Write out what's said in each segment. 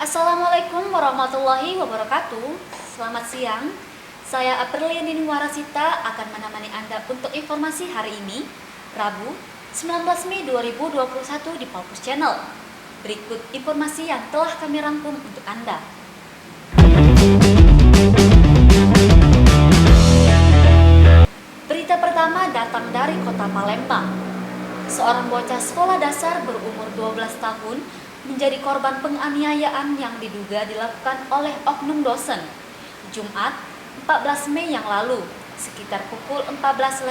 Assalamualaikum warahmatullahi wabarakatuh. Selamat siang. Saya Aprilia Nini Warasita akan menemani Anda untuk informasi hari ini, Rabu 19 Mei 2021 di Palpus Channel. Berikut informasi yang telah kami rangkum untuk Anda. Berita pertama datang dari kota Palembang. Seorang bocah sekolah dasar berumur 12 tahun menjadi korban penganiayaan yang diduga dilakukan oleh oknum dosen Jumat 14 Mei yang lalu sekitar pukul 14.00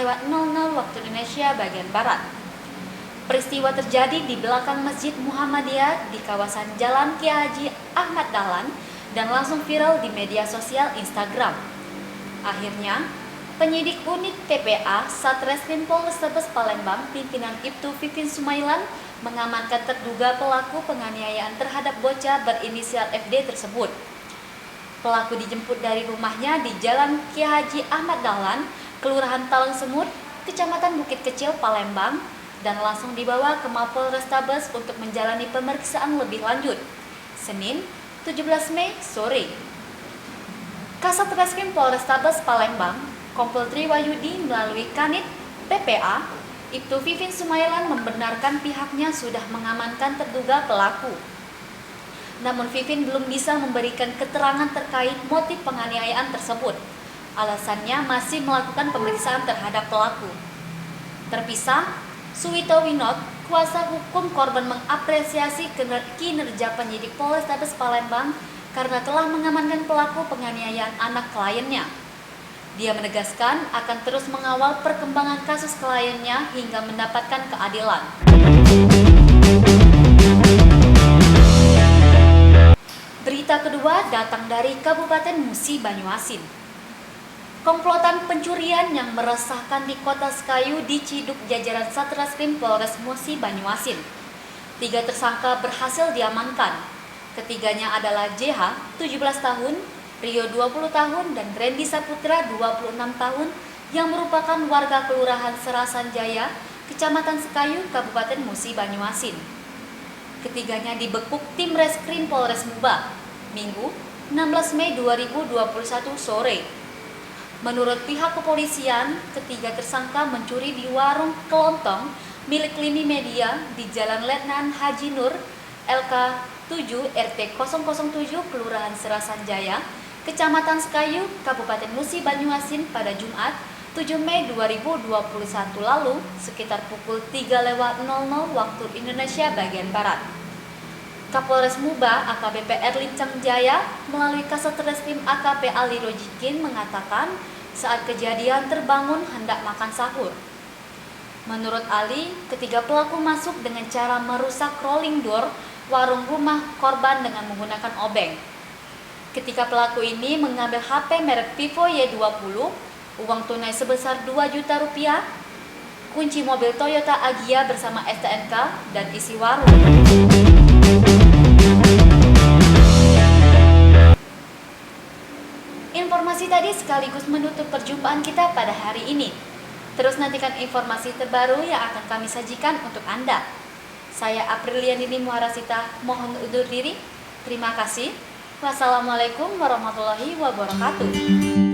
waktu Indonesia bagian Barat. Peristiwa terjadi di belakang Masjid Muhammadiyah di kawasan Jalan Kiai Haji Ahmad Dahlan dan langsung viral di media sosial Instagram. Akhirnya, penyidik unit TPA Satreskrim Polrestabes Palembang pimpinan Ibtu Vivin Sumailan mengamankan terduga pelaku penganiayaan terhadap bocah berinisial FD tersebut. Pelaku dijemput dari rumahnya di Jalan Kiai Haji Ahmad Dahlan, Kelurahan Talang Semut, Kecamatan Bukit Kecil, Palembang, dan langsung dibawa ke Mapol Restabes untuk menjalani pemeriksaan lebih lanjut. Senin, 17 Mei sore. Kasat Reskrim Polrestabes Palembang, Kompol Triwayudi melalui Kanit TPA, Ibtu Vivin Sumailan membenarkan pihaknya sudah mengamankan terduga pelaku. Namun Vivin belum bisa memberikan keterangan terkait motif penganiayaan tersebut. Alasannya masih melakukan pemeriksaan terhadap pelaku. Terpisah, Suwito Winot, kuasa hukum korban mengapresiasi kinerja penyidik Polrestabes Palembang karena telah mengamankan pelaku penganiayaan anak kliennya. Dia menegaskan akan terus mengawal perkembangan kasus kliennya hingga mendapatkan keadilan. Berita kedua datang dari Kabupaten Musi Banyuasin. Komplotan pencurian yang meresahkan di Kota Sekayu diciduk jajaran Satreskrim Polres Musi Banyuasin. 3 tersangka berhasil diamankan. Ketiganya adalah JH, 17 tahun, Rio 20 tahun, dan Randy Saputra 26 tahun yang merupakan warga Kelurahan Serasan Jaya, Kecamatan Sekayu, Kabupaten Musi Banyuasin. Ketiganya dibekuk tim Reskrim Polres Muba, Minggu 16 Mei 2021 sore. Menurut pihak kepolisian, ketiga tersangka mencuri di warung kelontong milik Lini Media di Jalan Letnan Haji Nur, LK 7 RT 007 Kelurahan Serasan Jaya, Kecamatan Sekayu, Kabupaten Musi Banyuasin pada Jumat 7 Mei 2021 lalu sekitar pukul 3.00 waktu Indonesia bagian Barat. Kapolres Muba AKBP Erlin Cangjaya melalui Kasat Reskrim AKP Ali Rojikin mengatakan saat kejadian terbangun hendak makan sahur. Menurut Ali, ketiga pelaku masuk dengan cara merusak rolling door warung rumah korban dengan menggunakan obeng. Ketika pelaku ini mengambil HP merek Vivo Y20, uang tunai sebesar 2 juta rupiah, kunci mobil Toyota Agya bersama STNK, dan isi warung. Informasi tadi sekaligus menutup perjumpaan kita pada hari ini. Terus nantikan informasi terbaru yang akan kami sajikan untuk Anda. Saya Aprilia Nini Warasita, mohon undur diri. Terima kasih. Wassalamualaikum warahmatullahi wabarakatuh.